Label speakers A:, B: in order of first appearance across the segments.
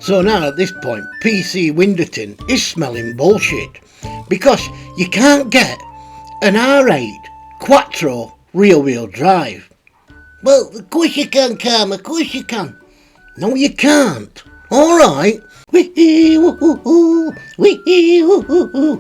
A: So now at this point, PC window tint is smelling bullshit, because you can't get an R8 Quattro rear-wheel drive. Well, of course you can, Karma, of course you can. No, you can't. Alright.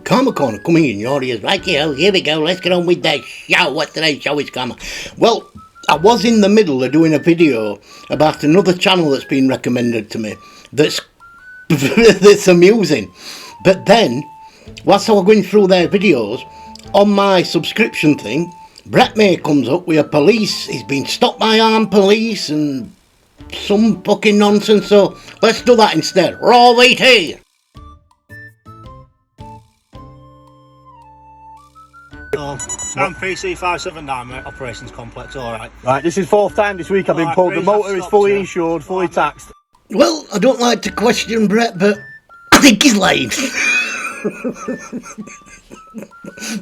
A: Karma Corner coming in your ears. Right, here we go, let's get on with that show. What today's show is, Karma? Well, I was in the middle of doing a video about another channel that's been recommended to me that's amusing. But then, whilst I was going through their videos, on my subscription thing, Brett May comes up with a police, he's been stopped by armed police and some fucking nonsense, so let's do that instead. Roll VT!
B: I'm PC579, mate. Operations complex, alright.
C: Right, this is fourth time this week I've been pulled. The motor is fully insured, fully taxed.
A: Well, I don't like to question Brett, but I think he's lying.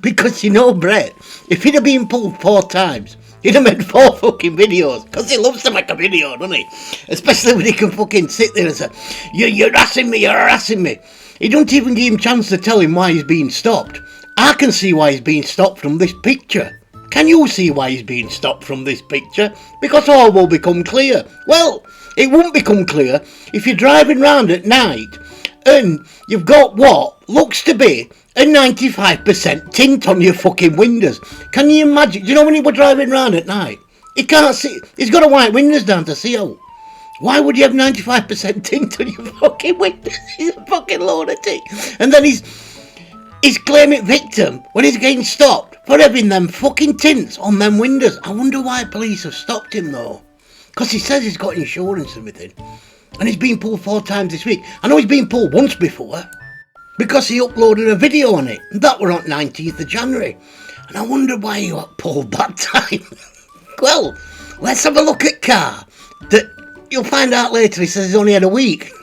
A: Because you know Brett, if he'd have been pulled 4 times, he'd have made 4 fucking videos, because he loves to make a video, doesn't he? Especially when he can fucking sit there and say, you're harassing me, you're harassing me. He don't even give him a chance to tell him why he's being stopped. I can see why he's being stopped from this picture. Can you see why he's being stopped from this picture? Because all will become clear. Well, it won't become clear if you're driving round at night and you've got what looks to be a 95% tint on your fucking windows. Can you imagine? Do you know when he was driving round at night? He can't see. He's got a white windows down to see out. Why would you have 95% tint on your fucking windows? He's a fucking lunatic. And then he's claiming victim when he's getting stopped for having them fucking tints on them windows. I wonder why police have stopped him though. Because he says he's got insurance and everything. And he's been pulled 4 times this week. I know he's been pulled once before, because he uploaded a video on it. And that were on 19th of January. And I wonder why he got pulled that time. Well, let's have a look at car. That you'll find out later he says he's only had a week.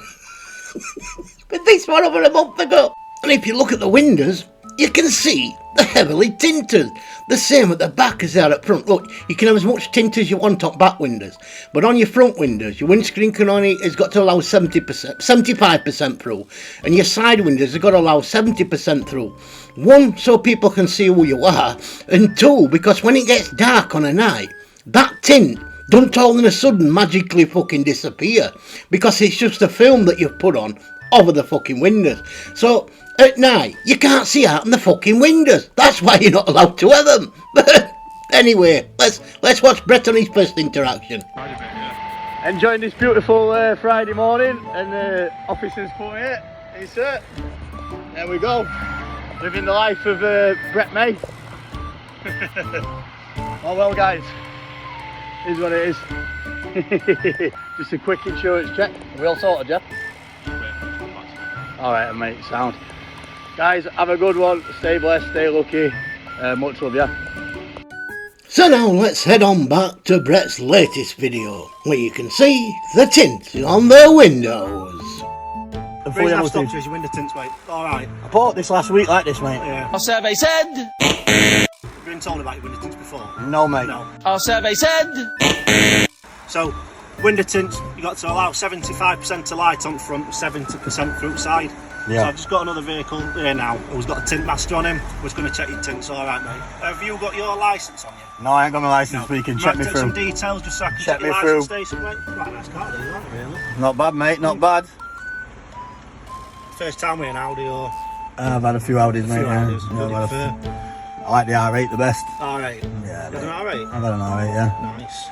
A: But this one over a month ago. And if you look at the windows, you can see they're heavily tinted. The same at the back as they are at front. Look, you can have as much tint as you want on back windows. But on your front windows, your windscreen can only has got to allow 75% through. And your side windows have got to allow 70% through. 1, so people can see who you are. And 2, because when it gets dark on a night, that tint don't all of a sudden magically fucking disappear. Because it's just a film that you've put on over the fucking windows. So at night, you can't see out in the fucking windows. That's why you're not allowed to have them. Anyway, let's watch Brett on his first interaction.
C: Enjoying this beautiful Friday morning, and the officers come here. Insert. There we go. Living the life of Brett May. Oh well, guys. Here's what it is. Just a quick insurance check. Are we all sorted, Jeff? Alright, mate, sound. Guys, have a good one. Stay blessed, stay lucky. Much love, yeah.
A: So now let's head on back to Brett's latest video, where you can see the tint on the windows.
B: The reason I've stopped you is your window tints, mate. Alright.
C: I bought this last week like this, mate.
B: Yeah.
D: Our survey said...
B: You've been told about your window tints before?
C: No, mate.
B: No.
D: Our survey said...
B: So, window tints, you got to allow 75% to light on front, 70% front side.
C: Yeah.
B: So I've just got another vehicle here now who's got a tint master on him. We're just going to check your tints, alright, mate. Have you got your licence on you?
C: No, I ain't got my licence, but you can check me through.
B: Some details just so I can
C: check
B: your
C: me through.
B: Station, mate. Quite a nice car, isn't it, really?
C: Not bad, mate, not bad.
B: First time with an Audi or?
C: I've had a few Audis, mate. I like the R8 the best.
B: R8?
C: Yeah.
B: You had an R8?
C: I've had an R8, yeah.
B: Nice.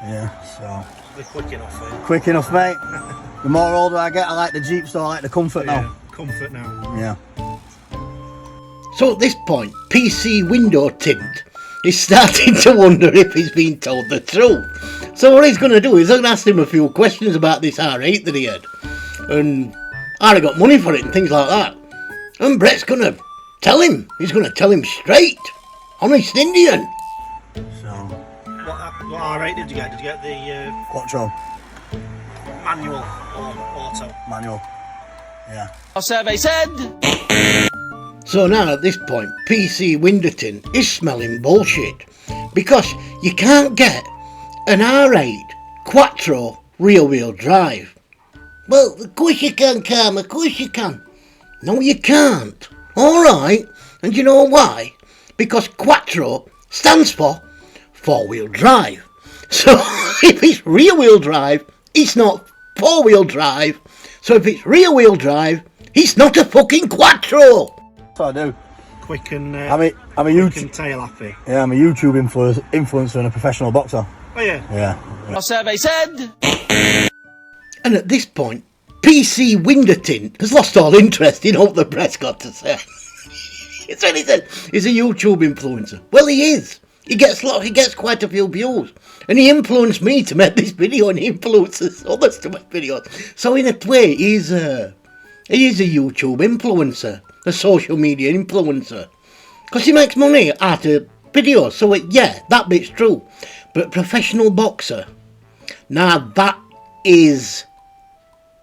C: Yeah, so...
B: They're quick enough, eh?
C: Quick enough, mate. The more older I get, I like the Jeep, so I like the comfort now.
B: Comfort now.
C: Yeah.
A: So at this point, PC window tint is starting to wonder if he's been told the truth. So what he's going to do is I'm going to ask him a few questions about this R8 that he had. And I got money for it and things like that. And Brett's going to tell him. He's going to tell him straight. Honest Indian.
C: So...
B: What R8 did you get? Did you get the...
C: Quattro.
B: Manual or auto?
C: Manual. Yeah.
D: Our survey said...
A: So now at this point, PC window tint is smelling bullshit. Because you can't get an R8 Quattro rear-wheel drive. Well, of course you can, Karma, of course you can. No, you can't. Alright, and you know why? Because Quattro stands for four-wheel drive. So if it's rear-wheel drive, it's not four-wheel drive. So if it's rear-wheel drive, it's not a fucking Quattro.
C: That's what I do.
B: Quick and
C: I'm a
B: quick and tail happy.
C: Yeah, I'm a YouTube influencer and a professional boxer.
B: Oh yeah.
C: Yeah.
D: Our survey said.
A: And at this point, PC window tint has lost all interest in what the press got to say. It's what he said. He's a YouTube influencer. Well, he is. He gets quite a few views. And he influenced me to make this video, and he influences others to make videos. So in a way, he is a YouTube influencer, a social media influencer. Because he makes money out of videos. So yeah, that bit's true. But professional boxer, now that is...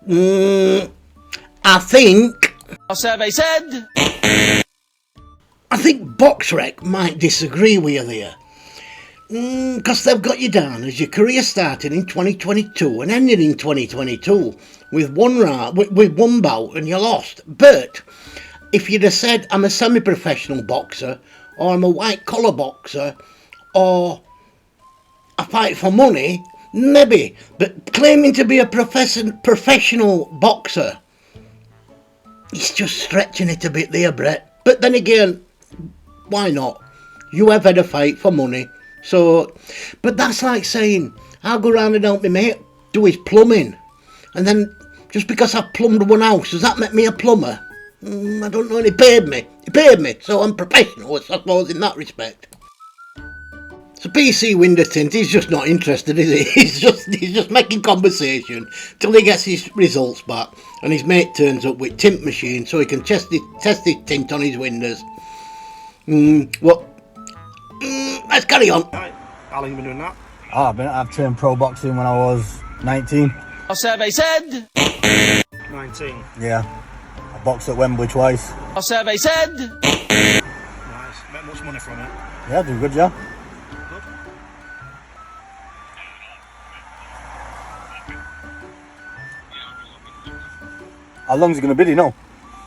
A: I think...
D: Our survey said.
A: I think BoxRec might disagree with you there. Because they've got you down as your career started in 2022 and ended in 2022 with one bout and you lost. But if you'd have said I'm a semi-professional boxer, or I'm a white-collar boxer, or I fight for money, maybe. But claiming to be a professional boxer, he's just stretching it a bit there, Brett. But then again, why not? You have had a fight for money. So, but that's like saying, I'll go round and help my mate do his plumbing. And then, just because I've plumbed one house, does that make me a plumber? I don't know, and he paid me. So I'm professional, I suppose, in that respect. So PC window tint, he's just not interested, is he? He's just making conversation till he gets his results back. And his mate turns up with tint machine so he can test his tint on his windows. Let's carry on.
B: Right. How long have you been doing that?
C: I've trained pro boxing when I was 19.
D: Our survey said.
B: 19.
C: Yeah. I boxed at Wembley twice.
D: Our survey said.
B: Nice. Make much money from it.
C: Yeah, do a good job.
B: Good.
C: How long's it going to be, do you know?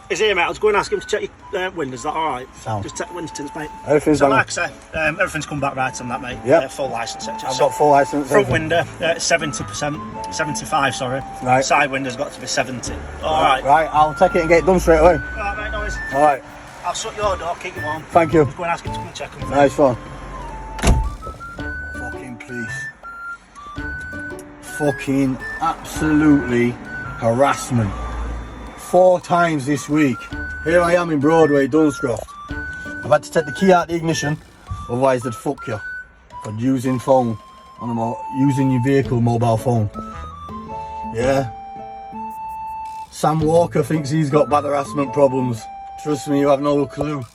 B: Is he here, mate? I was going to ask him to check your windows. Is that alright?
C: Sound.
B: Just check the window tints, mate.
C: Everything's
B: So
C: on.
B: like I say, everything's come back right on that, mate.
C: Yep.
B: Full licence, etc.
C: I've got full licence.
B: Front window, 70%, 75, sorry.
C: Right.
B: Side window's got to be 70. Alright.
C: Right, I'll take it and get it done straight away.
B: Alright, mate, no worries.
C: Alright,
B: I'll shut your door, keep you warm.
C: thank you.
B: Just go and ask him to come check them.
C: Nice one. Fucking police. Fucking absolutely harassment. 4 times this week. Here I am in Broadway, Dunscroft. I've had to take the key out of the ignition, otherwise they'd fuck you for using phone on using your vehicle mobile phone. Yeah. Sam Walker thinks he's got bad harassment problems. Trust me, you have no clue.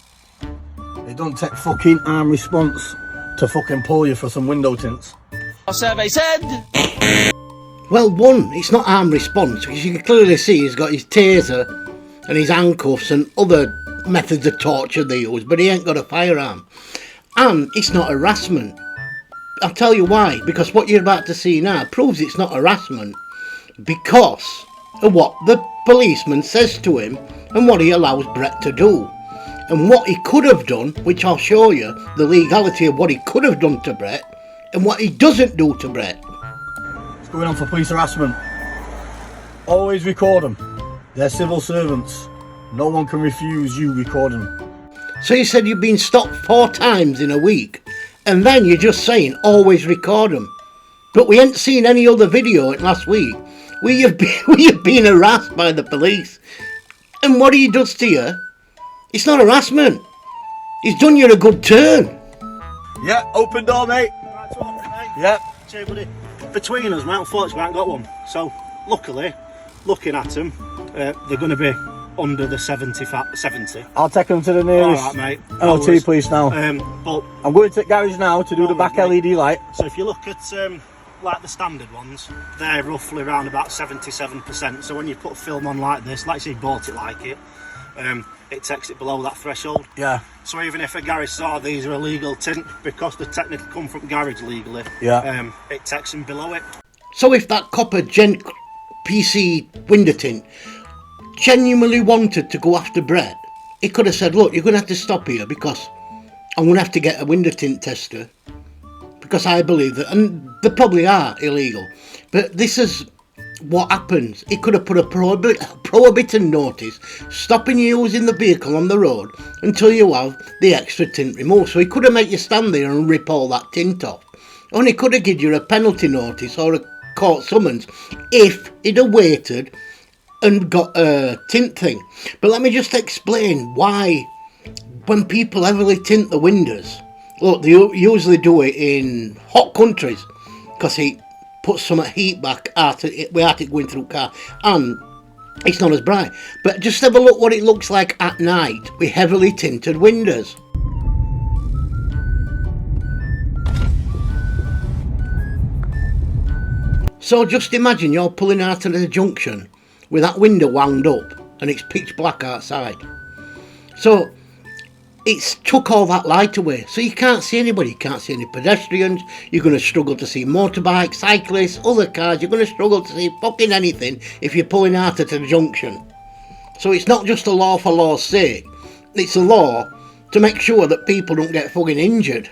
C: It don't take fucking arm response to fucking pull you for some window tints.
D: Our survey said.
A: Well, one, it's not arm response, because you can clearly see he's got his taser and his handcuffs and other methods of torture they use, but he ain't got a firearm. And it's not harassment. I'll tell you why, because what you're about to see now proves it's not harassment, because of what the policeman says to him and what he allows Brett to do. And what he could have done, which I'll show you, the legality of what he could have done to Brett, and what he doesn't do to Brett.
C: What's going on for police harassment? Always record them. They're civil servants. No one can refuse you recording them.
A: So you said you've been stopped 4 times in a week, and then you're just saying always record them. But we ain't seen any other video in last week where you've been harassed by the police. And what he does to you, it's not harassment. He's done you a good turn.
C: Yeah, open door, mate.
B: Right, so what, mate?
C: Yeah.
B: Cheers, buddy. Between us, mate, unfortunately, I haven't got one. So, luckily, looking at them, they're going to be under the 70.
C: I'll take them to the nearest
B: Alright, mate.
C: LT police now.
B: But
C: I'm going to the garage now to do the back
B: mate.
C: LED light.
B: So if you look at like the standard ones, they're roughly around about 77%. So when you put a film on like this, like say you bought it like it, it takes it below that threshold.
C: Yeah.
B: So even if a garage saw these are illegal tint, because they technically come from garage legally,
C: Yeah.
B: it takes them below it.
A: So if that copper gent PC window tint genuinely wanted to go after Brett, he could have said, look, you're going to have to stop here because I'm going to have to get a window tint tester, because I believe that, and they probably are illegal, but this is what happens. He could have put a prohibition notice stopping you using the vehicle on the road until you have the extra tint removed. So he could have made you stand there and rip all that tint off. And he could have given you a penalty notice or a court summons if he'd have waited and got a tint thing. But let me just explain why, when people heavily tint the windows, look, they usually do it in hot countries because he puts some heat back without it going through car, and it's not as bright. But just have a look what it looks like at night with heavily tinted windows. So just imagine you're pulling out of the junction with that window wound up and it's pitch black outside. So it's took all that light away, so you can't see anybody, you can't see any pedestrians, you're going to struggle to see motorbikes, cyclists, other cars, you're going to struggle to see fucking anything if you're pulling out at a junction. So it's not just a law for law's sake, it's a law to make sure that people don't get fucking injured.